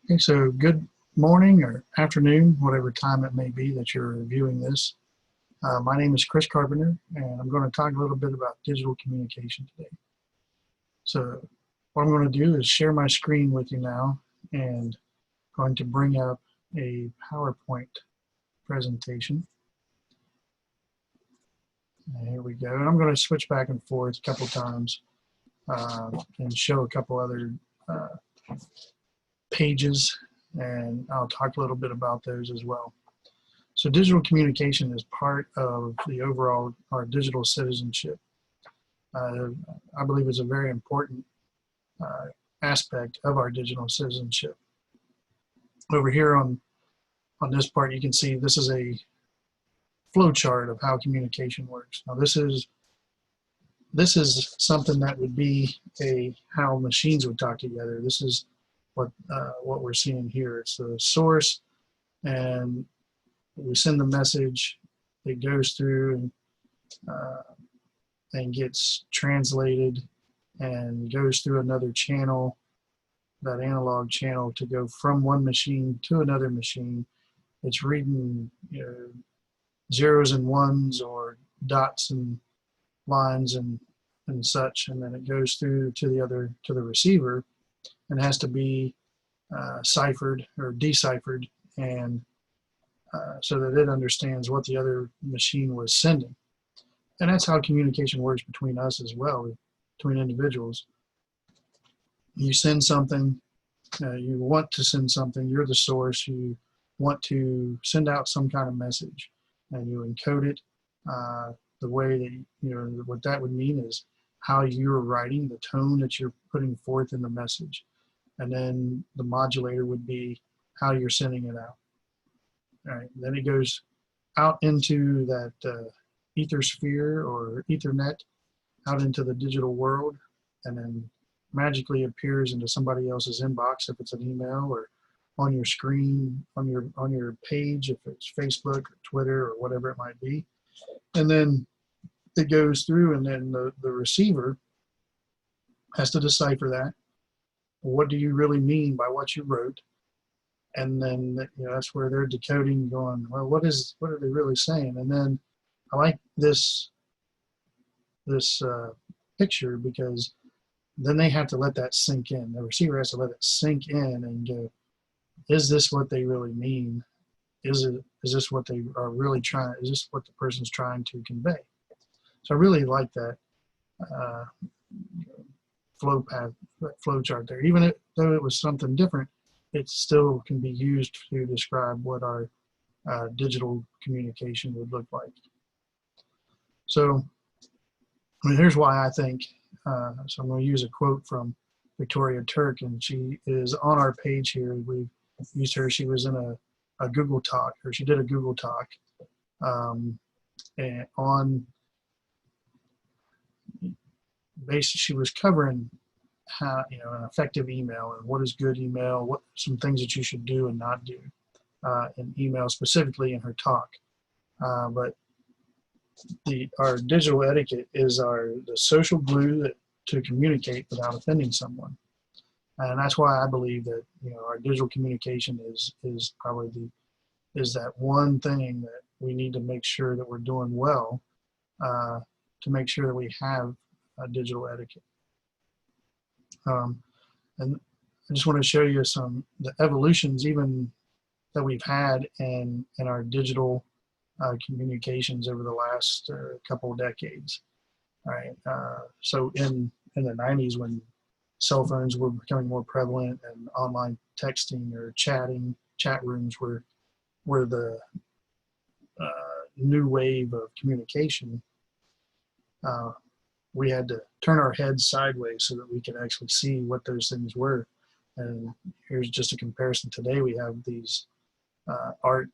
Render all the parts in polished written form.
Okay, so good morning or afternoon, whatever time it may be that you're viewing this. My name is Chris Carpenter, and I'm going to talk a little bit about digital communication today. So what I'm going to do is share my screen with you now, and going to bring up a PowerPoint presentation. And here we go. And I'm going to switch back and forth a couple times and show a couple other pages, and I'll talk a little bit about those as well. So digital communication is part of the overall our digital citizenship. I believe it's a very important aspect of our digital citizenship. Over here on this part, you can see this is a flow chart of how communication works. Now this is something that would be how machines would talk together. This is what we're seeing here. It's the source, and we send the message. It goes through and gets translated and goes through another channel, that analog channel, to go from one machine to another machine. It's reading zeros and ones or dots and lines and such, and then it goes through to the receiver and has to be ciphered or deciphered, and so that it understands what the other machine was sending. And that's how communication works between us as well, between individuals. You send something, you want to send something, you're the source, you want to send out some kind of message, and you encode it the way that, what that would mean is how you're writing, the tone that you're putting forth in the message. And then the modulator would be how you're sending it out. All right, then it goes out into that ethersphere or Ethernet, out into the digital world, and then magically appears into somebody else's inbox if it's an email, or on your screen, on your page if it's Facebook or Twitter or whatever it might be. And then it goes through, and then the receiver has to decipher that. What do you really mean by what you wrote? And then that's where they're decoding, going, well, what are they really saying? And then I like this picture, because then they have to let that sink in. The receiver has to let it sink in and go, is this what they really mean? Is this what they are really trying? Is this what the person's trying to convey? So I really like that flow chart there. Even though it was something different, it still can be used to describe what our digital communication would look like. So, here's why I think, so I'm going to use a quote from Victoria Turk, and she is on our page here. We've used her. She was in a Google Talk, or she did a Google Talk and on basically she was covering how, an effective email, and what is good email, what some things that you should do and not do in email, specifically in her talk. But our digital etiquette is the social glue to communicate without offending someone. And that's why I believe that our digital communication is probably that one thing that we need to make sure that we're doing well to make sure that we have a digital etiquette. And I just want to show you the evolutions even that we've had in our digital communications over the last couple of decades. All right. So in the 90s, when cell phones were becoming more prevalent and online texting or chat rooms were the new wave of communication, we had to turn our heads sideways so that we could actually see what those things were. And here's just a comparison. Today we have these art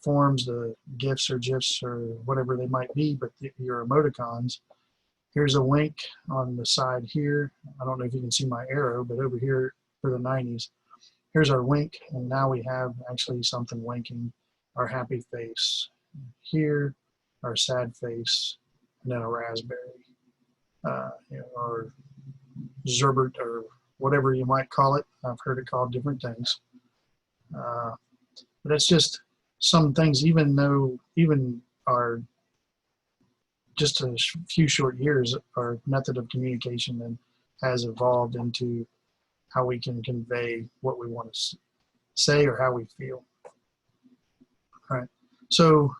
forms, the GIFs or GIFs or whatever they might be, but your emoticons. Here's a wink on the side here. I don't know if you can see my arrow, but over here for the 90s, here's our wink, and now we have actually something winking, our happy face here, our sad face, and then a raspberry, or Zerbert, or whatever you might call it. I've heard it called different things. But it's just some things, even our just a few short years, our method of communication then has evolved into how we can convey what we want to say or how we feel. All right. So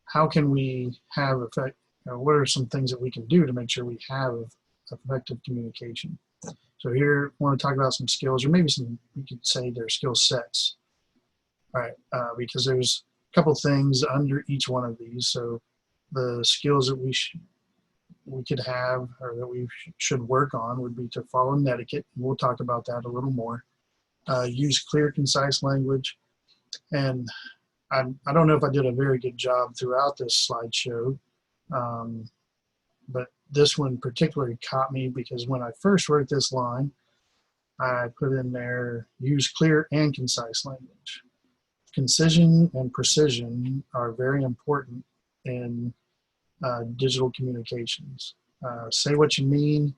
how can we have effect? What are some things that we can do to make sure we have effective communication? So here, I want to talk about some skills, or maybe some, we could say they're skill sets. All right, because there's a couple things under each one of these. So the skills that we could have, or that we should work on, would be to follow netiquette. We'll talk about that a little more. Use clear, concise language. And I don't know if I did a very good job throughout this slideshow, but this one particularly caught me because when I first wrote this line, I put in there, use clear and concise language. Concision and precision are very important in digital communications. Say what you mean,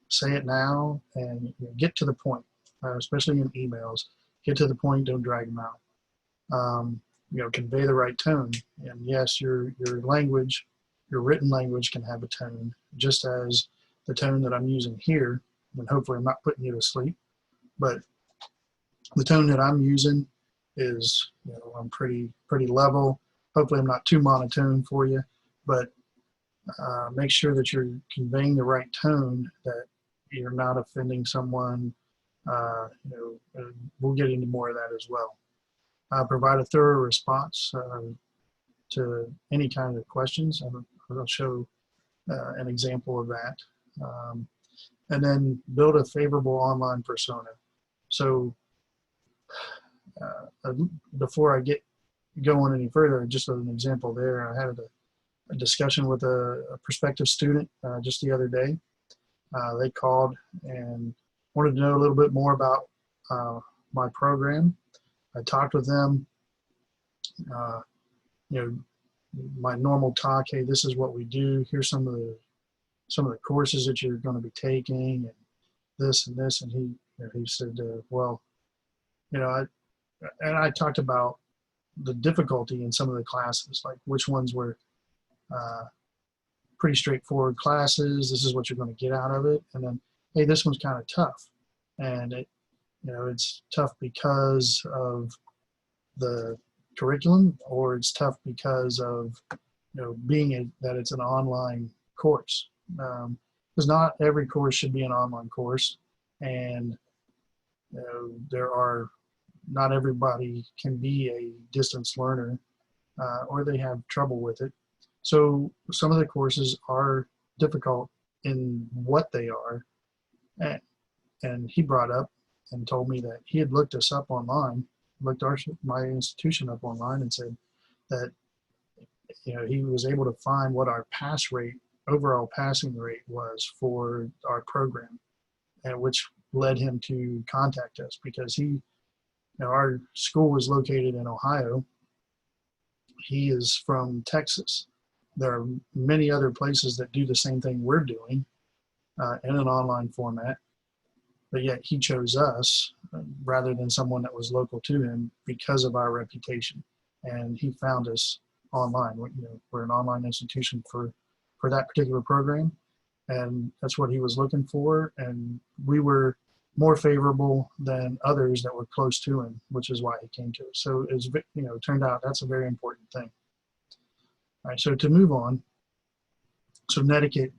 say it now, and get to the point, especially in emails. Get to the point, don't drag them out. Convey the right tone. And yes, your language, your written language can have a tone, just as the tone that I'm using here, and hopefully I'm not putting you to sleep, but the tone that I'm using is, I'm pretty level. Hopefully I'm not too monotone for you, but make sure that you're conveying the right tone, that you're not offending someone. We'll get into more of that as well. Provide a thorough response to any kind of questions. I'll show an example of that. And then build a favorable online persona. So before I get going any further, just as an example there, I had a discussion with a prospective student just the other day. They called and wanted to know a little bit more about my program. I talked with them, my normal talk. Hey, this is what we do. Here's some of the courses that you're going to be taking, and this and this. And he said, I talked about the difficulty in some of the classes, like which ones were pretty straightforward classes. This is what you're going to get out of it. And then, hey, this one's kind of tough, and it's tough because of the curriculum, or it's tough because of that it's an online course. Because not every course should be an online course, and not everybody can be a distance learner, or they have trouble with it. So some of the courses are difficult in what they are. And he brought up and told me that he had looked us up online, looked my institution up online, and said that he was able to find what our overall passing rate was for our program, and which led him to contact us, because our school was located in Ohio. He is from Texas. There are many other places that do the same thing we're doing in an online format, but yet he chose us rather than someone that was local to him because of our reputation. And he found us online. We're an online institution for that particular program, and that's what he was looking for. And we were more favorable than others that were close to him, which is why he came to us. So it turned out that's a very important thing. All right, so to move on, so netiquette,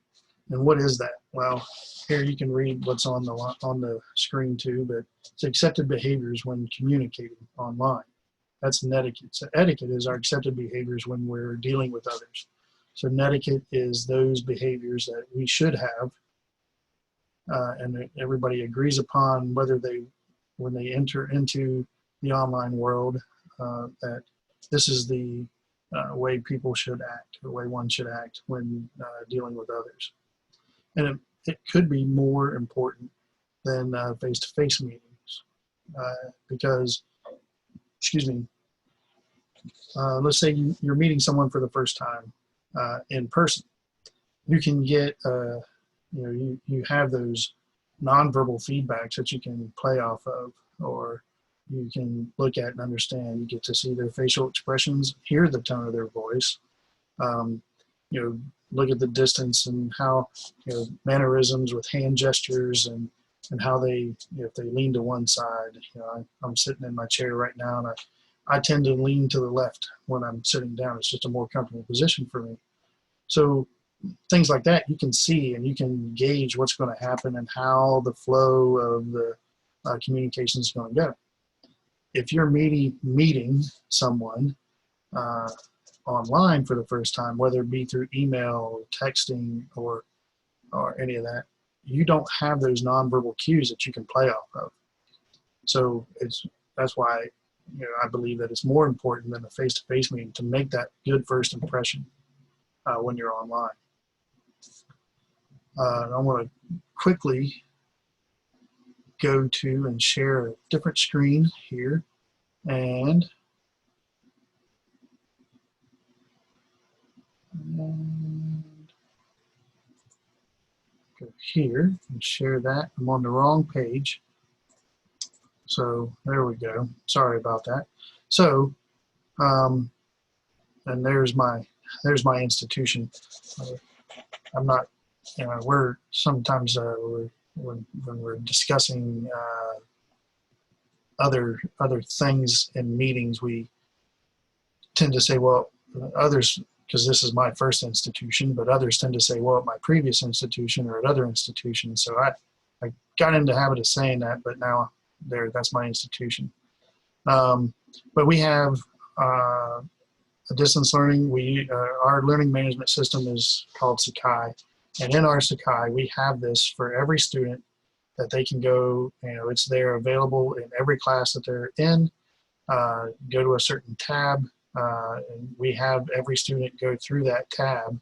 and what is that? Well, here you can read what's on the screen too, but it's accepted behaviors when communicating online. That's netiquette. So etiquette is our accepted behaviors when we're dealing with others. So netiquette is those behaviors that we should have, and everybody agrees upon, when they enter into the online world, that this is the way people should act, or way one should act when dealing with others. And it could be more important than face-to-face meetings, because, let's say you're meeting someone for the first time in person. You can get, you have those nonverbal feedbacks that you can play off of, or you can look at and understand. You get to see their facial expressions, hear the tone of their voice, you know, look at the distance and how, you know, mannerisms with hand gestures and how they, you know, if they lean to one side. You know, I'm sitting in my chair right now, and I tend to lean to the left when I'm sitting down. It's just a more comfortable position for me. So things like that you can see, and you can gauge what's going to happen and how the flow of the communication is going to go. If you're meeting someone online for the first time, whether it be through email, or texting, or any of that, you don't have those nonverbal cues that you can play off of. So that's why, you know, I believe that it's more important than a face-to-face meeting to make that good first impression when you're online. I want to quickly go to and share a different screen here, and go here and share that. I'm on the wrong page. So there we go. Sorry about that. So, and there's my institution. I'm not, you know, we're sometimes when we're discussing other things in meetings, we tend to say, well, others, because this is my first institution, but others tend to say, well, at my previous institution or at other institutions. So I got into the habit of saying that, but now that's my institution. But we have a distance learning. Our learning management system is called Sakai, and in our Sakai we have this for every student that they can go. You know, it's there available in every class that they're in. Go to a certain tab, and we have every student go through that tab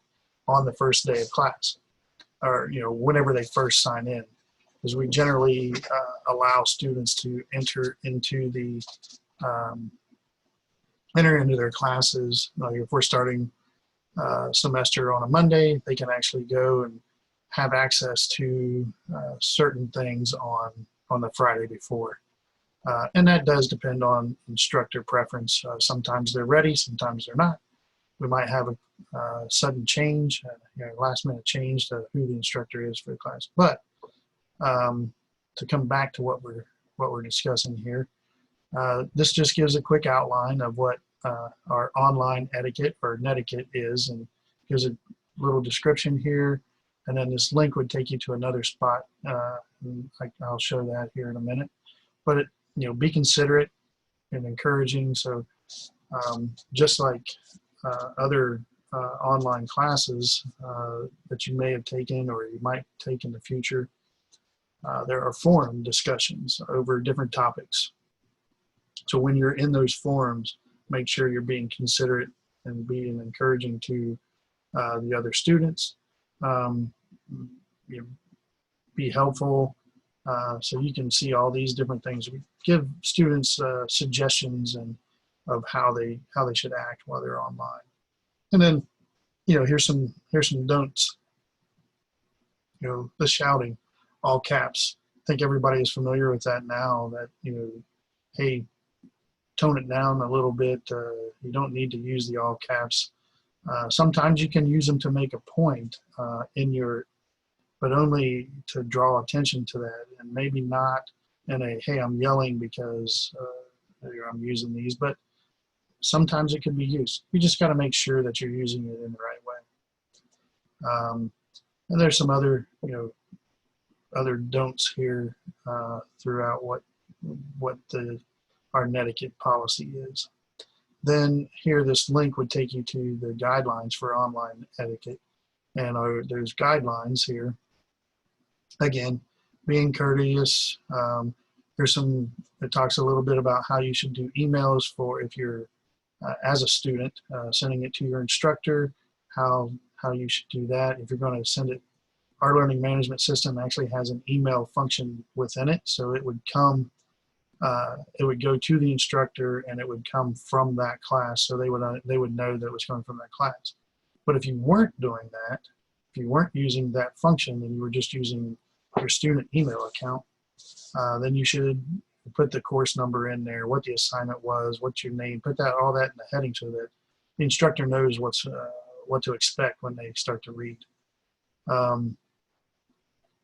on the first day of class, or, you know, whenever they first sign in, because we generally allow students to enter into their classes. Like if we're starting semester on a Monday, they can actually go and have access to certain things on the Friday before. And that does depend on instructor preference. Sometimes they're ready, sometimes they're not. We might have a sudden change, you know, last minute change to who the instructor is for the class. But to come back to what we're discussing here, this just gives a quick outline of what our online etiquette or netiquette is, and gives a little description here. And then this link would take you to another spot. I'll show that here in a minute. But you know, be considerate and encouraging. So just like other online classes that you may have taken or you might take in the future, there are forum discussions over different topics. So when you're in those forums, make sure you're being considerate and being encouraging to the other students. You know, be helpful, so you can see all these different things. We give students suggestions and of how they should act while they're online. And then, you know, here's some don'ts. You know, the shouting, all caps. I think everybody is familiar with that now, that, you know, hey, tone it down a little bit. You don't need to use the all caps. Sometimes you can use them to make a point but only to draw attention to that, and maybe not in a, hey, I'm yelling because I'm using these, but sometimes it can be used. You just got to make sure that you're using it in the right way. And there's some other, you know, other don'ts here throughout what our netiquette policy is. Then here, this link would take you to the guidelines for online etiquette, and there's guidelines here. Again, being courteous. It talks a little bit about how you should do emails for if you're as a student sending it to your instructor, how you should do that. If you're going to send it, our learning management system actually has an email function within it, so it would come. It would go to the instructor, and it would come from that class, so they would know that it was coming from that class. But if you weren't doing that, if you weren't using that function and you were just using your student email account, then you should put the course number in there, what the assignment was, what's your name, put that all that in the heading so that the instructor knows what to expect when they start to read.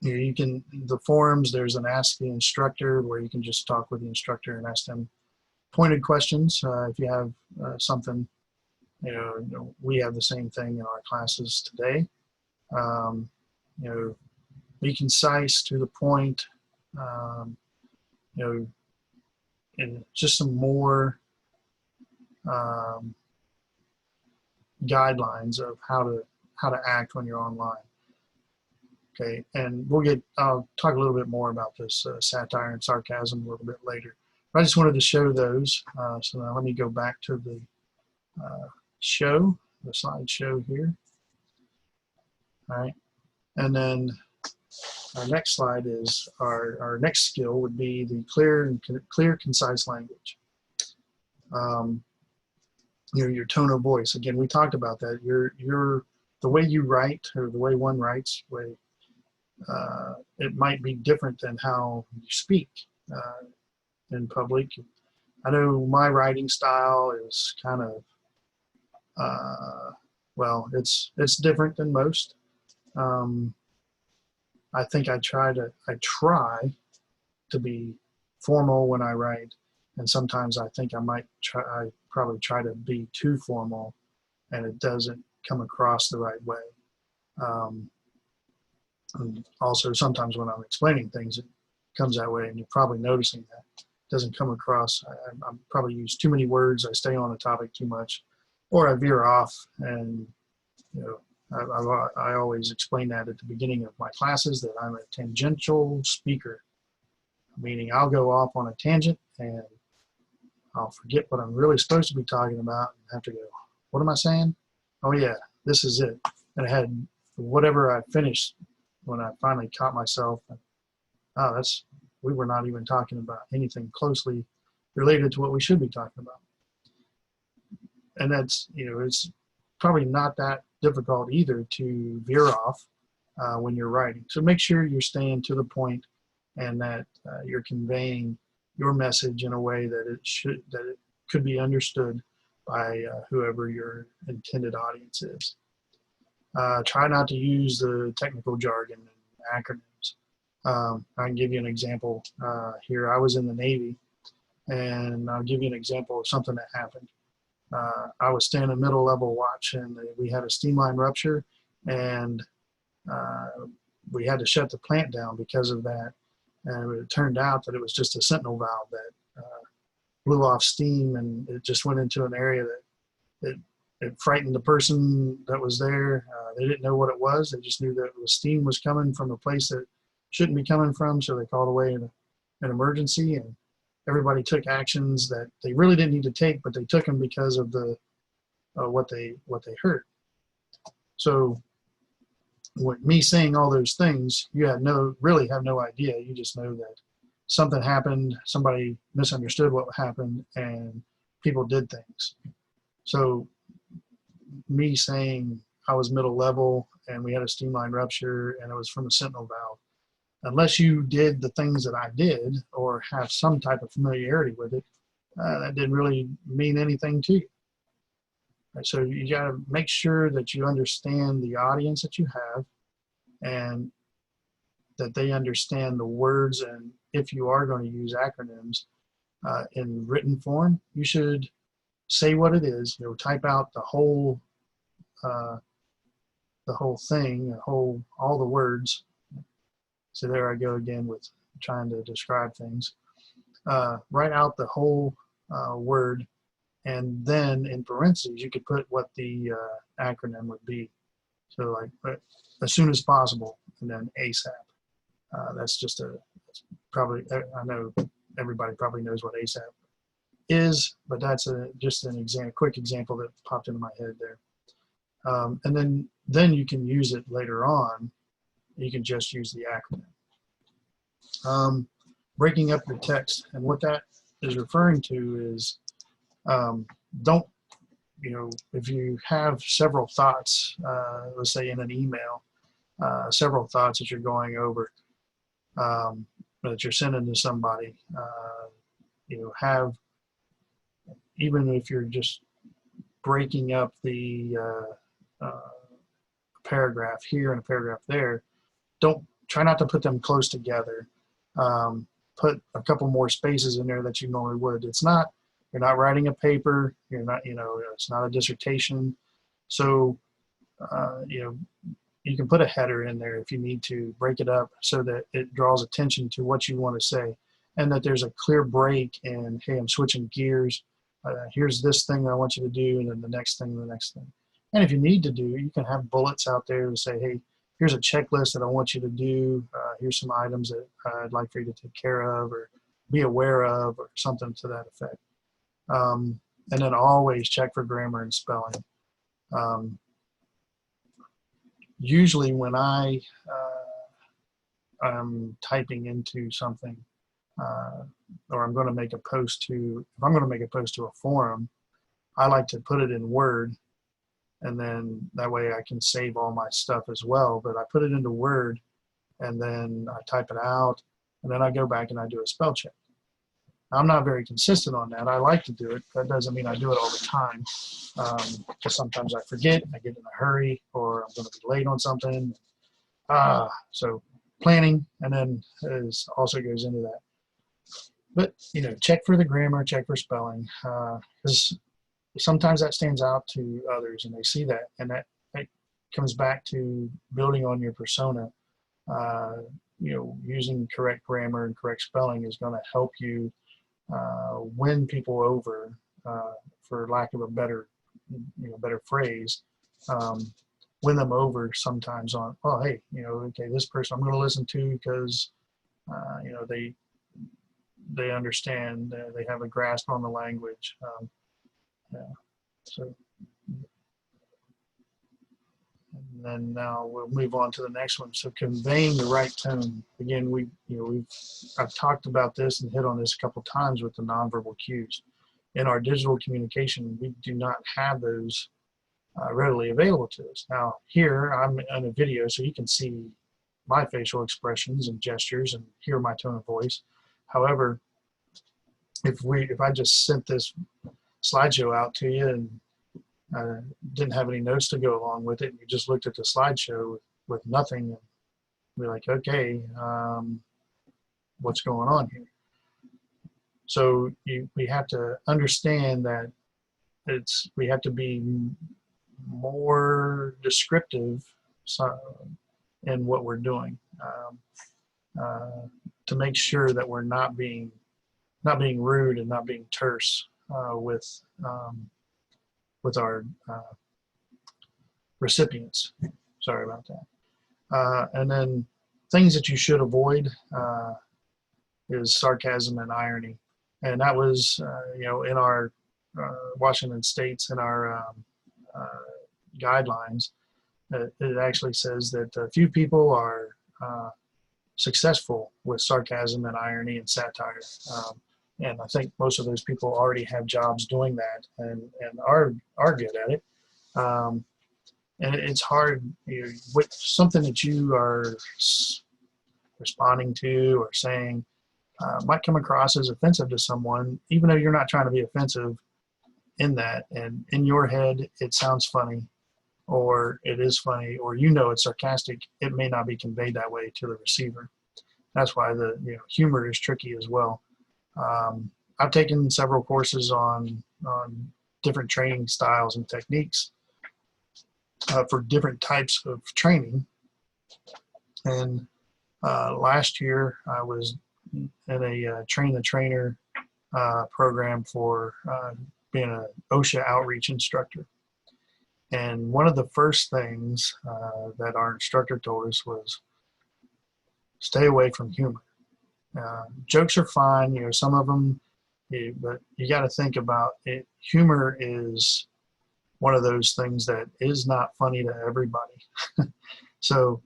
You can, the forums, there's an Ask the Instructor where you can just talk with the instructor and ask them pointed questions. If you have something, we have the same thing in our classes today. Be concise, to the point, and just some more guidelines of how to act when you're online. Okay, and I'll talk a little bit more about this satire and sarcasm a little bit later. But I just wanted to show those. So now let me go back to the slideshow here. All right, and then our next slide is our next skill would be the clear, concise language. Your tone of voice. Again, we talked about that. The way you write, or the way one writes, it might be different than how you speak in public. I know my writing style is kind of, it's different than most. I think I try to be formal when I write, and sometimes I think I probably try to be too formal, and it doesn't come across the right way. And also sometimes when I'm explaining things, it comes that way, and you're probably noticing that. It doesn't come across. I probably use too many words, I stay on the topic too much, or I veer off, and I always explain that at the beginning of my classes, that I'm a tangential speaker, meaning I'll go off on a tangent and I'll forget what I'm really supposed to be talking about and have to go, what am I saying? Oh yeah, this is it. And I had whatever I finished when I finally caught myself. We were not even talking about anything closely related to what we should be talking about. And that's, it's probably not that difficult either to veer off when you're writing. So make sure you're staying to the point, and that you're conveying your message in a way that it could be understood by whoever your intended audience is. Try not to use the technical jargon and acronyms. I can give you an example here. I was in the Navy, and I'll give you an example of something that happened. I was staying in middle level watch, and we had a steam line rupture, and we had to shut the plant down because of that. And it turned out that it was just a sentinel valve that blew off steam, and it just went into an area that it frightened the person that was there. They didn't know what it was. They just knew that the steam was coming from a place that shouldn't be coming from, so they called away an emergency, and everybody took actions that they really didn't need to take, but they took them because of what they heard. So with me saying all those things, you really have no idea. You just know that something happened, somebody misunderstood what happened, and people did things. So me saying I was middle level and we had a steam line rupture and it was from a sentinel valve, unless you did the things that I did or have some type of familiarity with it, that didn't really mean anything to you. Right, so you got to make sure that you understand the audience that you have, and that they understand the words. And if you are going to use acronyms in written form, you should say what it is. Type out the whole thing, all the words. So there I go again with trying to describe things. Write out the whole word, and then in parentheses you could put what the acronym would be. So like as soon as possible, and then ASAP. That's probably, I know everybody probably knows what ASAP is, but that's just an quick example that popped into my head there. And then you can use it later on. You can just use the acronym. Breaking up your text, and what that is referring to is if you have several thoughts, let's say in an email, several thoughts that you're going over, that you're sending to somebody, have, even if you're just breaking up the paragraph here and a paragraph there, try not to put them close together. Put a couple more spaces in there that you normally would. You're not writing a paper, you're not, it's not a dissertation. So, you can put a header in there if you need to, break it up so that it draws attention to what you want to say, and that there's a clear break and, hey, I'm switching gears. Here's this thing I want you to do, and then the next thing, the next thing. And if you need to do, you can have bullets out there to say, hey, here's a checklist that I want you to do. Here's some items that I'd like for you to take care of or be aware of, or something to that effect. And then always check for grammar and spelling. Usually when I'm typing into something, or I'm going to make a post to, if I'm going to make a post to a forum, I like to put it in Word, and then that way I can save all my stuff as well. But I put it into Word, and then I type it out, and then I go back and I do a spell check. I'm not very consistent on that. I like to do it. That doesn't mean I do it all the time. Because sometimes I forget, I get in a hurry, or I'm going to be late on something. So planning, and then also goes into that. But, check for the grammar, check for spelling, because sometimes that stands out to others and they see that. And that comes back to building on your persona. Using correct grammar and correct spelling is going to help you win people over, for lack of a better phrase, win them over sometimes on, oh, hey, okay, this person I'm going to listen to because, they understand, they have a grasp on the language. So, and then now we'll move on to the next one. So conveying the right tone. Again, I've talked about this and hit on this a couple times with the nonverbal cues. In our digital communication, we do not have those readily available to us. Now here I'm on a video, so you can see my facial expressions and gestures and hear my tone of voice. However, if I just sent this slideshow out to you and didn't have any notes to go along with it, and you just looked at the slideshow with nothing, and be like, okay, what's going on here? So we have to understand that we have to be more descriptive in what we're doing, to make sure that we're not being rude and not being terse with our recipients. Sorry about that. And then things that you should avoid is sarcasm and irony. And that was, in our Washington State's, in our guidelines, it actually says that few people are successful with sarcasm and irony and satire. And I think most of those people already have jobs doing that and are good at it. And it's hard, with something that you are responding to or saying might come across as offensive to someone, even though you're not trying to be offensive in that. And in your head, it sounds funny, or it is funny, or it's sarcastic. It may not be conveyed that way to the receiver. That's why the humor is tricky as well. I've taken several courses on different training styles and techniques for different types of training. And last year I was in a train the trainer program for being an OSHA outreach instructor. And one of the first things that our instructor told us was stay away from humor. Jokes are fine, some of them, but you got to think about it. Humor is one of those things that is not funny to everybody. So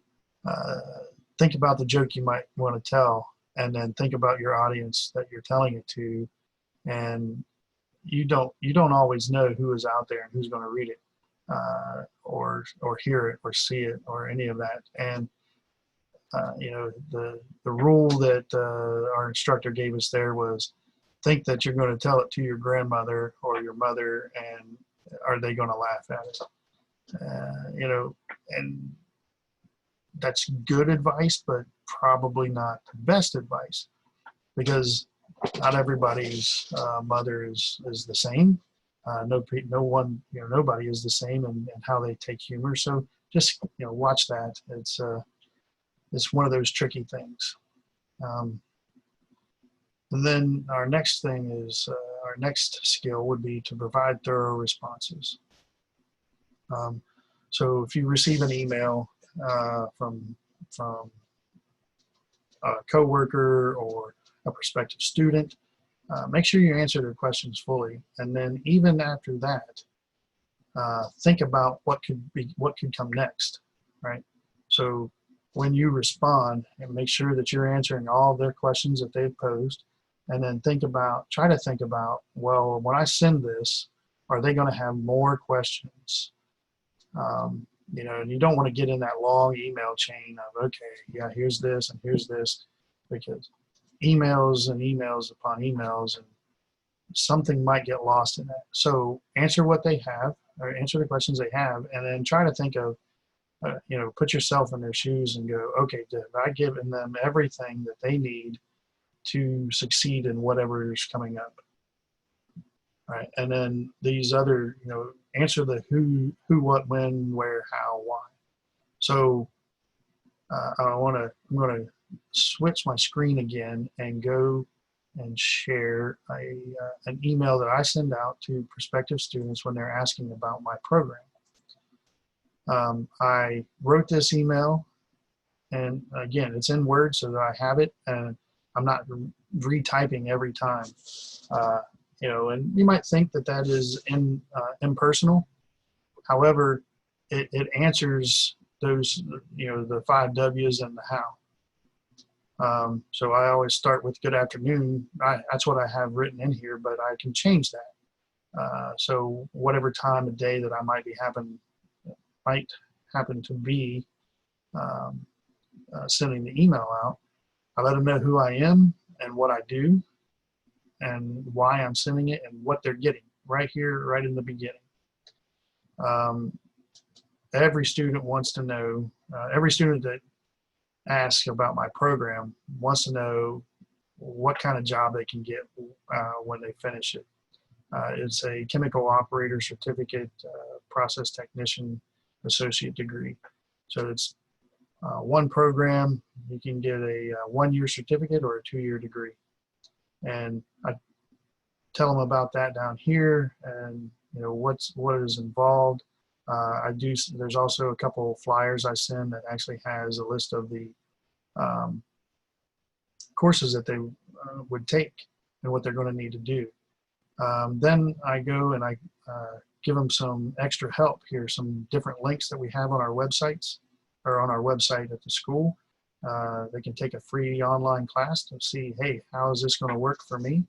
think about the joke you might want to tell, and then think about your audience that you're telling it to. And you don't always know who is out there and who's going to read it, or hear it, or see it, or any of that. And the rule that our instructor gave us there was, think that you're going to tell it to your grandmother or your mother, and are they going to laugh at it? You know, and that's good advice, but probably not the best advice, because not everybody's mother is the same. No one, you know, nobody is the same in how they take humor. So just, you know, watch that. It's one of those tricky things. And then our next thing is our next skill would be to provide thorough responses. So if you receive an email from a coworker or a prospective student, make sure you answer their questions fully. And then even after that, think about what could come next, right? So when you respond, and make sure that you're answering all of their questions that they've posed, and then try to think about, well, when I send this, are they going to have more questions? You know, and you don't want to get in that long email chain of, okay, yeah, here's this and here's this, because emails and emails upon emails, and something might get lost in that. So answer what they have, or answer the questions they have, and then try to think of, you know, put yourself in their shoes and go, okay, have I given them everything that they need to succeed in whatever is coming up? Right. And then these other, you know, answer the who, what, when, where, how, why. So I'm going to switch my screen again and go and share an email that I send out to prospective students when they're asking about my program. I wrote this email, and again, it's in Word so that I have it, and I'm not retyping every time. You know, and you might think that that is impersonal. However, it answers those, you know, the 5 W's and the how. So I always start with good afternoon. That's what I have written in here, but I can change that. So whatever time of day that I might happen to be sending the email out, I let them know who I am and what I do and why I'm sending it and what they're getting right here, right in the beginning. Every student wants to know, every student that asks about my program wants to know what kind of job they can get when they finish it. It's a chemical operator certificate, process technician associate degree. So it's one program. You can get a 1-year certificate or a 2-year degree. And I tell them about that down here, and you know what is involved. There's also a couple of flyers I send that actually has a list of the courses that they would take and what they're going to need to do. Then I go and I give them some extra help here, some different links that we have on our websites, or on our website at the school. They can take a free online class to see, hey, how is this going to work for me?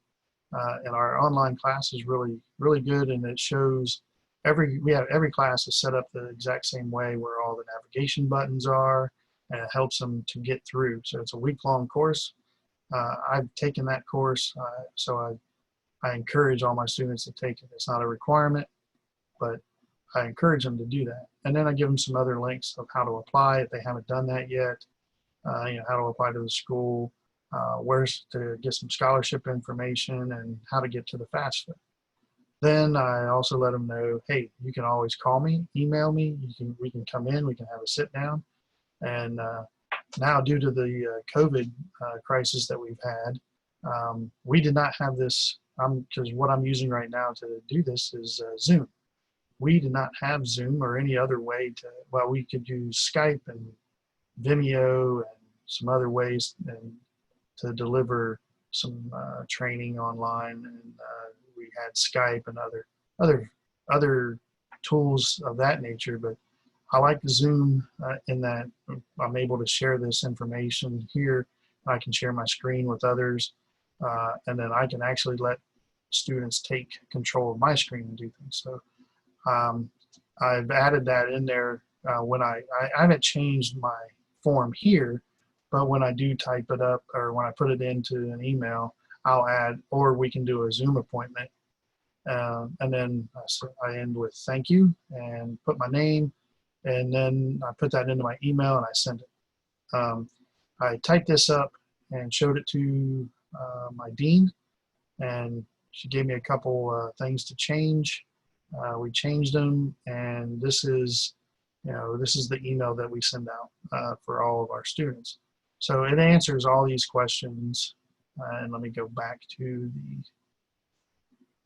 And our online class is really, really good, and it shows every class is set up the exact same way, where all the navigation buttons are, and it helps them to get through. So it's a week-long course. I've taken that course, so I encourage all my students to take it. It's not a requirement, but I encourage them to do that. And then I give them some other links of how to apply if they haven't done that yet. You know, how to apply to the school, where to get some scholarship information, and how to get to the FAFSA. Then I also let them know, hey, you can always call me, email me. We can come in, we can have a sit down. And now, due to the COVID crisis that we've had, we did not have this. Because what I'm using right now to do this is Zoom. We did not have Zoom or any other way to. Well, we could use Skype and Vimeo and some other ways and to deliver some training online, and we had Skype and other tools of that nature. But I like Zoom in that I'm able to share this information here. I can share my screen with others, and then I can actually let students take control of my screen and do things. So I've added that in there when I haven't changed my form here, but when I do type it up or when I put it into an email, I'll add, or we can do a Zoom appointment. And then I end with thank you and put my name, and then I put that into my email and I send it. I typed this up and showed it to my dean, and she gave me a couple things to change. We changed them, and this is, this is the email that we send out for all of our students. So it answers all these questions. And let me go back to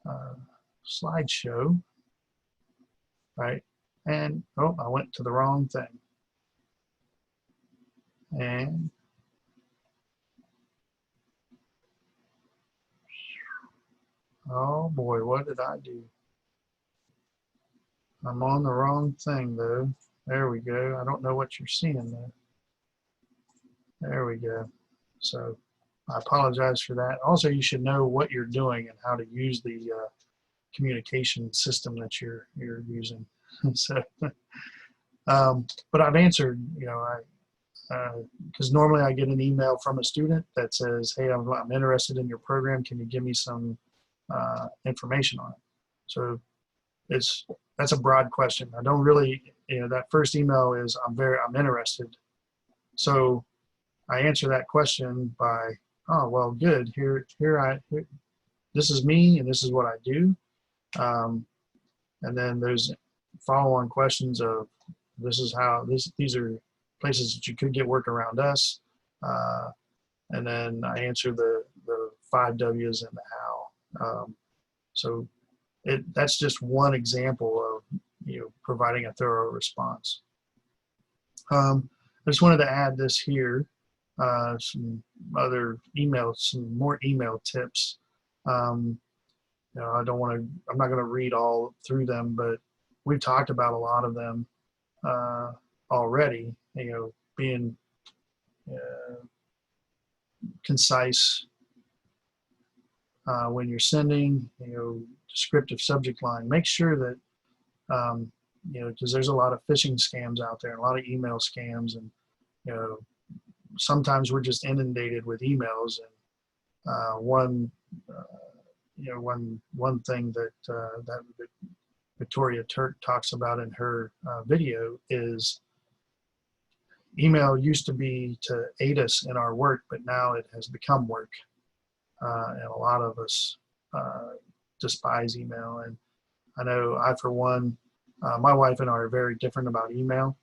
the slideshow, right? And, oh, I went to the wrong thing. And oh boy, what did I do? I'm on the wrong thing though. There we go. I don't know what you're seeing there. There we go. So I apologize for that. Also, you should know what you're doing and how to use the communication system that you're using. So, but I've answered, because normally I get an email from a student that says, hey, I'm interested in your program. Can you give me some information on it? So that's a broad question. I don't really, that first email is I'm interested. So I answer that question by, oh, well, good. Here, this is me and this is what I do. And then there's follow-on questions of this is how these are places that you could get work around us. And then I answer the 5 W's and the how. So that's just one example of providing a thorough response. I just wanted to add this here, some other emails, some more email tips. I'm not going to read all through them, but we've talked about a lot of them already. Being concise when you're sending, descriptive subject line. Make sure that because there's a lot of phishing scams out there, a lot of email scams, and sometimes we're just inundated with emails. And one thing that Victoria Turk talks about in her video is email used to be to aid us in our work, but now it has become work. And a lot of us despise email. And I know I, for one, my wife and I are very different about email.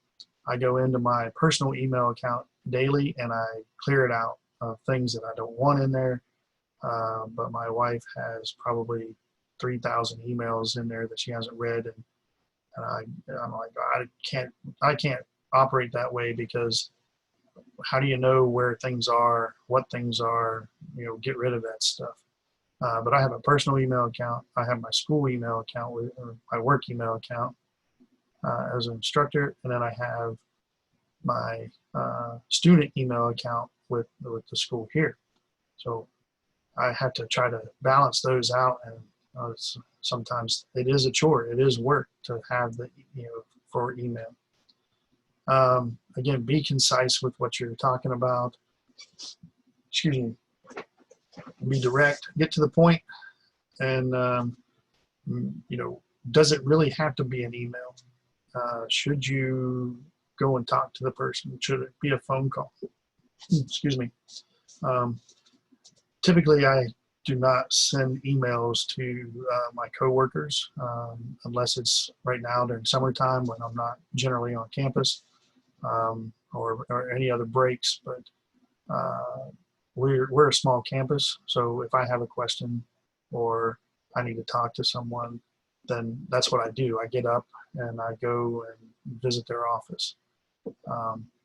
I go into my personal email account daily and I clear it out of things that I don't want in there. But my wife has probably 3,000 emails in there that she hasn't read, and I'm like, I can't operate that way, because how do you know where things are, what things are? Get rid of that stuff. But I have a personal email account. I have my school email account, or my work email account as an instructor, and then I have my student email account with the school here. So I have to try to balance those out, and sometimes it is a chore. It is work to have for email. Again, be concise with what you're talking about. Excuse me. Be direct. Get to the point. And does it really have to be an email? Should you go and talk to the person? Should it be a phone call? Excuse me. Typically, I do not send emails to my coworkers unless it's right now during summertime when I'm not generally on campus, or any other breaks. But we're a small campus, so if I have a question or I need to talk to someone, then that's what I do. I get up and I go and visit their office.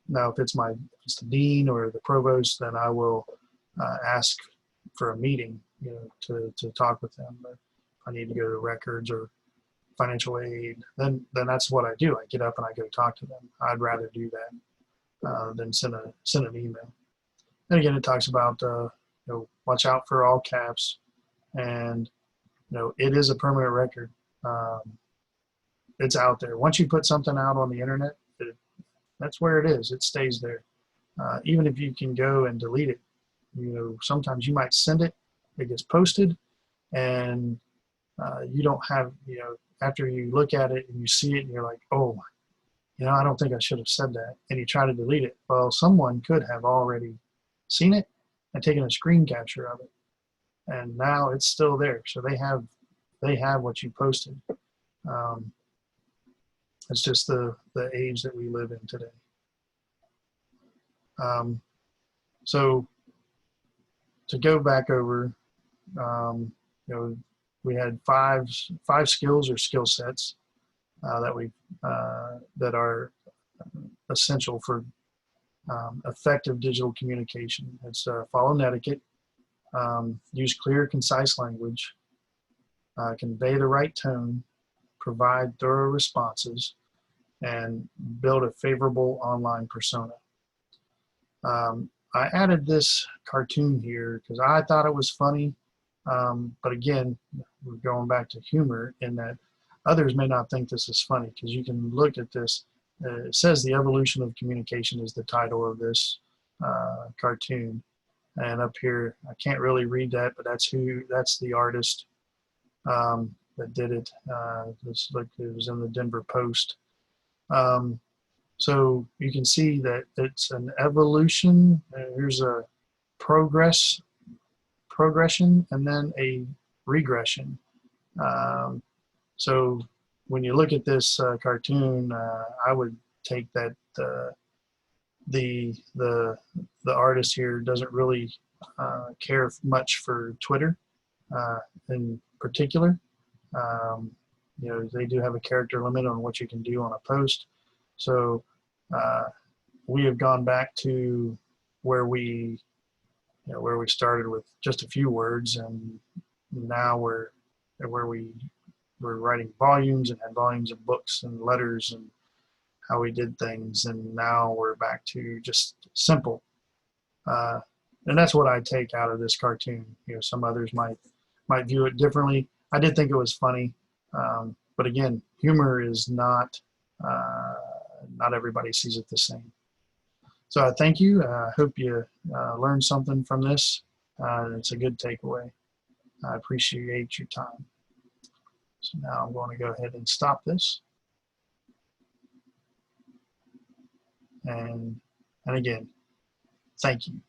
Now, if it's the dean or the provost, then I will ask for a meeting, to talk with them. But if I need to go to records or financial aid, then that's what I do. I get up and I go talk to them. I'd rather do that than send an email. And again, it talks about watch out for all caps, and it is a permanent record. It's out there. Once you put something out on the internet, that's where it is. It stays there. Even if you can go and delete it, sometimes you might send it it gets posted, and you don't have, after you look at it and you see it and you're like, oh, I don't think I should have said that, and you try to delete it. Well, someone could have already seen it and taken a screen capture of it, and now it's still there. So they have what you posted. Um, it's just the age that we live in today. So to go back over, we had five skills or skill sets that are essential for effective digital communication. It's follow etiquette, use clear, concise language, convey the right tone, provide thorough responses, and build a favorable online persona. I added this cartoon here because I thought it was funny, but again, we're going back to humor in that others may not think this is funny, because you can look at this. It says "The Evolution of Communication" is the title of this cartoon, and up here I can't really read that, but that's the artist that did it. It was in the Denver Post. So you can see that it's an evolution. Here's a progression, and then a regression. So when you look at this cartoon, I would take that the artist here doesn't really care much for Twitter in particular. They do have a character limit on what you can do on a post. So we have gone back to where we started with just a few words, and now we're writing volumes and had volumes of books and letters and how we did things, and now we're back to just simple. And that's what I take out of this cartoon. Some others might view it differently. I did think it was funny, but again, humor is not everybody sees it the same. So I thank you. I hope you learned something from this. It's a good takeaway. I appreciate your time. So now I'm going to go ahead and stop this. And again, thank you.